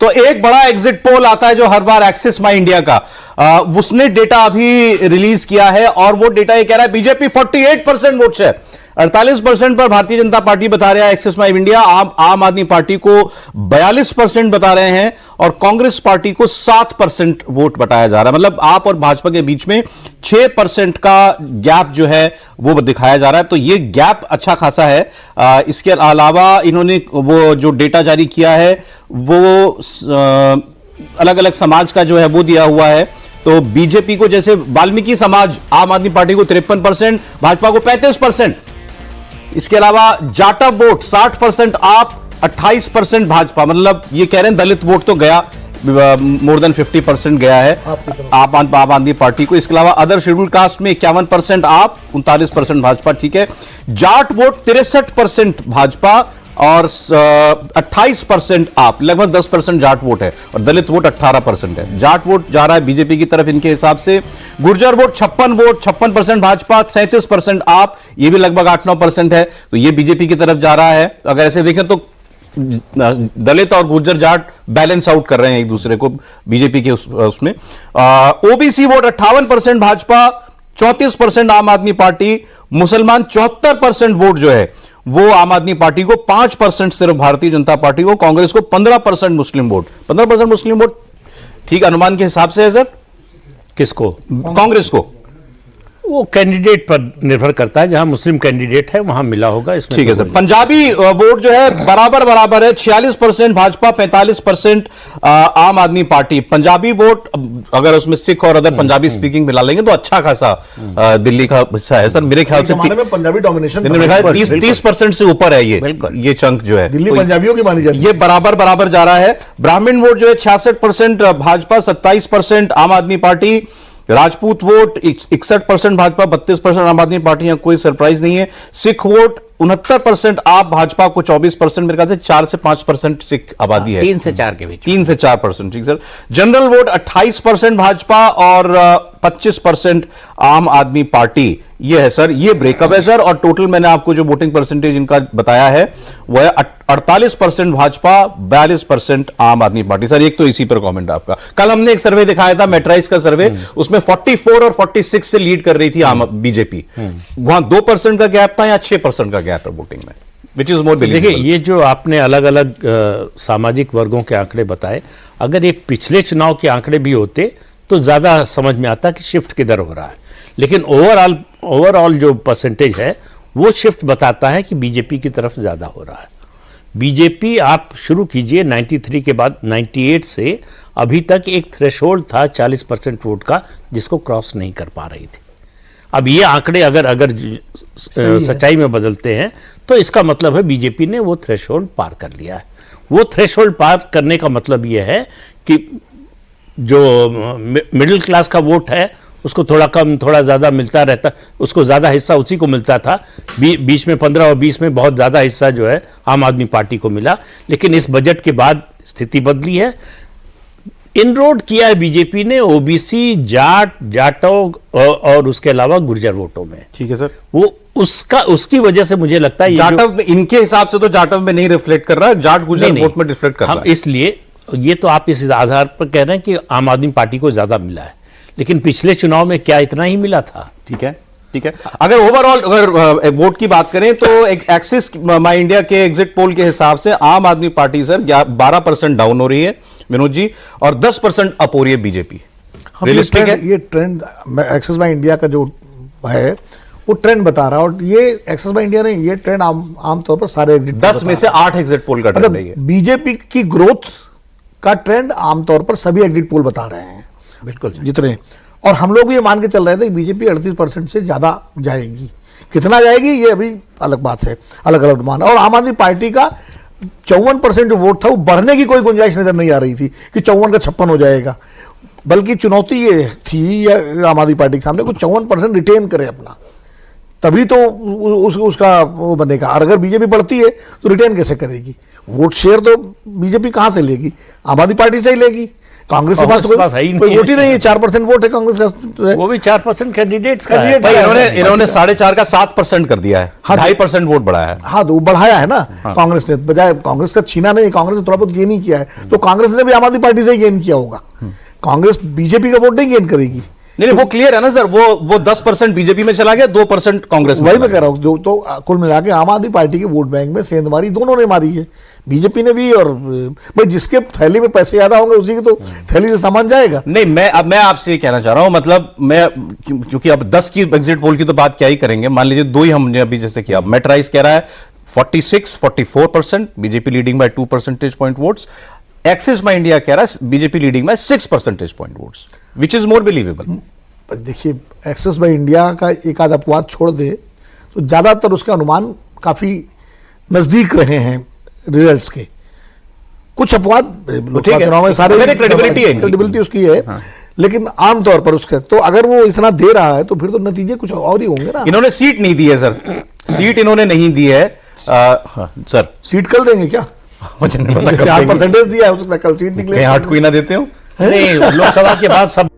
तो एक बड़ा एग्जिट पोल आता है जो हर बार एक्सिस माई इंडिया का, उसने डेटा अभी रिलीज किया है और वो डेटा ये कह रहा है बीजेपी 48% वोट है, 48% पर भारतीय जनता पार्टी बता रहा है एक्सिस माई इंडिया, आम आदमी पार्टी को 42% बता रहे हैं और कांग्रेस पार्टी को 7% वोट बताया जा रहा है। मतलब आप और भाजपा के बीच में 6% का गैप जो है वो दिखाया जा रहा है। तो ये गैप अच्छा खासा है। इसके अलावा इन्होंने वो जो डेटा जारी किया है वो अलग अलग समाज का जो है वो दिया हुआ है। तो बीजेपी को जैसे वाल्मीकि समाज, आम आदमी पार्टी को 53%, भाजपा को 35%। इसके अलावा जाटव वोट 60% आप, 28% भाजपा। मतलब ये कह रहे हैं दलित वोट तो गया, मोर देन 50% गया है आप आदमी पार्टी को। इसके अलावा अदर शेड्यूल कास्ट में 51% आप, 39% भाजपा। ठीक है, जाट वोट 63% भाजपा और 28% आप, लगभग 10% जाट वोट है और दलित वोट 18% है। जाट वोट जा रहा है बीजेपी की तरफ इनके हिसाब से। गुर्जर वोट 56% भाजपा, 37% आप, ये भी लगभग 8-9% है। तो ये बीजेपी की तरफ जा रहा है। तो अगर ऐसे देखें तो दलित और गुर्जर जाट बैलेंस आउट कर रहे हैं एक दूसरे को बीजेपी के उसमें। ओबीसी वोट 58% भाजपा, 34% आम आदमी पार्टी। मुसलमान 74% वोट जो है वो आम आदमी पार्टी को, 5% सिर्फ भारतीय जनता पार्टी को, कांग्रेस को 15% मुस्लिम वोट। 15% मुस्लिम वोट ठीक अनुमान के हिसाब से है सर? किसको? कांग्रेस को। वो कैंडिडेट पर निर्भर करता है, जहां मुस्लिम कैंडिडेट है वहां मिला होगा इसमें। ठीक है सर। पंजाबी वोट जो है बराबर है, 46% भाजपा, 45% आम आदमी पार्टी। पंजाबी वोट अगर उसमें सिख और अदर पंजाबी स्पीकिंग मिला लेंगे तो अच्छा खासा दिल्ली का हिस्सा है सर। मेरे ख्याल से पंजाबी डोमिनेशन 30% से ऊपर है ये चंक जो है दिल्ली पंजाबियों की मानी जाती है। ये बराबर जा रहा है। ब्राह्मण वोट जो है 66% भाजपा, 27% आम आदमी पार्टी। राजपूत वोट 61% भाजपा, 32% आम आदमी पार्टी, यहां कोई सरप्राइज नहीं है। सिख वोट 69% आप, भाजपा को 24%। मेरे ख्याल से 4 से 5% सिख आबादी है, 3 से 4 के बीच, 3 से 4%। ठीक सर। जनरल वोट 28% भाजपा और 25% आम आदमी पार्टी। ये है सर, ये ब्रेकअप है सर। और टोटल मैंने आपको जो वोटिंग परसेंटेज इनका बताया है वह है 48% भाजपा, 42% आम आदमी पार्टी। सर एक तो इसी पर कमेंट आपका। कल हमने एक सर्वे दिखाया था, मेट्राइज का सर्वे, उसमें 44 और 46 से लीड कर रही थी बीजेपी। वहां 2% का गैप था, यहां 6% का गैप है वोटिंग में, विच इज मोर बिलीवेबल। देखिए, ये जो आपने अलग अलग सामाजिक वर्गों के आंकड़े बताए, अगर ये पिछले चुनाव के आंकड़े भी होते तो ज्यादा समझ में आता कि शिफ्ट किधर हो रहा है। लेकिन ओवरऑल जो परसेंटेज है वो शिफ्ट बताता है कि बीजेपी की तरफ ज्यादा हो रहा है। बीजेपी, आप शुरू कीजिए 93 के बाद 98 से अभी तक एक थ्रेशोल्ड था 40% वोट का, जिसको क्रॉस नहीं कर पा रही थी। अब ये आंकड़े अगर सच्चाई में बदलते हैं तो इसका मतलब है बीजेपी ने वो थ्रेशोल्ड पार कर लिया है। वो थ्रेशोल्ड पार करने का मतलब ये है कि जो मिडिल क्लास का वोट है उसको थोड़ा कम थोड़ा ज़्यादा मिलता रहता, उसको ज़्यादा हिस्सा उसी को मिलता था। बीच में 15 और 20 में बहुत ज़्यादा हिस्सा जो है आम आदमी पार्टी को मिला। लेकिन इस बजट के बाद स्थिति बदली है। इनरोड किया है बीजेपी ने ओबीसी, जाटव और उसके अलावा गुर्जर वोटों में। ठीक है सर। वो उसकी वजह से मुझे लगता है जाटव में, इनके हिसाब से तो जाटव में नहीं रिफ्लेक्ट कर रहा है, जाट गुर्जर वोट में रिफ्लेक्ट कर रहा है। इसलिए ये तो आप इस आधार पर कह रहे हैं कि आम आदमी पार्टी को ज्यादा मिला है, लेकिन पिछले चुनाव में क्या इतना ही मिला था? ठीक है। अगर ओवरऑल अगर वोट की बात करें तो एक्सिस माई इंडिया के एग्जिट पोल के हिसाब से आम आदमी पार्टी सर 12% डाउन हो रही है विनोद जी, और 10% अप हो रही है बीजेपी। रियलिस्टिक है ये ट्रेंड? एक्सिस माई इंडिया का जो है वो ट्रेंड बता रहा है, और ये एक्सिस माई इंडिया ने ये ट्रेंड आमतौर पर सारे एग्जिट 10 में से 8 एग्जिट पोल का ट्रेंड है। बीजेपी की ग्रोथ का ट्रेंड आमतौर पर सभी एग्जिट पोल बता रहे हैं, बिल्कुल जितने। और हम लोग भी ये मान के चल रहे थे कि बीजेपी 38% से ज्यादा जाएगी। कितना जाएगी ये अभी अलग बात है, अलग अलग मान। और आम आदमी पार्टी का 54% जो वोट था वो बढ़ने की कोई गुंजाइश नजर नहीं आ रही थी कि 54 का 56 हो जाएगा। बल्कि चुनौती ये थी आम आदमी पार्टी के सामने को 54% रिटेन करे अपना, तभी तो उसका वो बनेगा। और अगर बीजेपी बढ़ती है तो रिटेन कैसे करेगी? वोट शेयर तो बीजेपी कहाँ से लेगी? आम आदमी पार्टी से ही लेगी। कांग्रेस के पास कांग्रेस के पास है ही कोई नहीं। वोट ही नहीं है, 4% वोट है कांग्रेस का। वो भी 4% कैंडिडेट्स का है। भाई इन्होंने 4.5 का 7% कर दिया है, हाँ, 2.5% वोट बढ़ाया है। हाँ, तो वो बढ़ाया है ना कांग्रेस ने, बजाय कांग्रेस का छीना नहीं, कांग्रेस ने थोड़ा बहुत गेन ही किया है। तो कांग्रेस ने भी आम आदमी पार्टी से ही गेन किया होगा, कांग्रेस बीजेपी का वोट नहीं गेन करेगी। नहीं वो क्लियर है ना सर, वो 10% बीजेपी में चला गया, 2% कांग्रेस में वही चला मैं कह रहा हूँ, जो तो कुल मिला के आम आदमी पार्टी के वोट बैंक में सेंध मारी दोनों ने मारी है, बीजेपी ने भी। और भाई जिसके थैली में पैसे ज्यादा होंगे उसी की तो थैली से सामान जाएगा। नहीं मैं आपसे ये कहना चाह रहा हूं, मतलब मैं क्योंकि अब 10 की एग्जिट पोल की तो बात क्या ही करेंगे, मान लीजिए 2 ही हमने अभी जैसे किया। मेटराइज कह रहा है 44%, BJP leading by 2 percentage point votes. Axis my India कह रहा है BJP leading by 6 percentage point votes, which is more believable. पर देखिए, एक्सेस बाय इंडिया का एक आध अपवाद छोड़ दे तो ज्यादातर उसके अनुमान काफी नजदीक रहे हैं रिजल्ट्स के। कुछ अपवाद लोकसभा चुनाव में सारे क्रेडिबिलिटी उसकी है, लेकिन आमतौर पर उसके तो अगर वो इतना दे रहा है तो फिर तो नतीजे कुछ और ही होंगे ना। इन्होंने सीट नहीं दी है सर, सीट इन्होंने नहीं दी है सर। सीट कल देंगे क्या? मुझे नहीं पता, परसेंटेज दिया है, हो सकता है कल सीट निकले। कहीं 8 कोई ना देते हो। नहीं, लोकसभा के बाद सब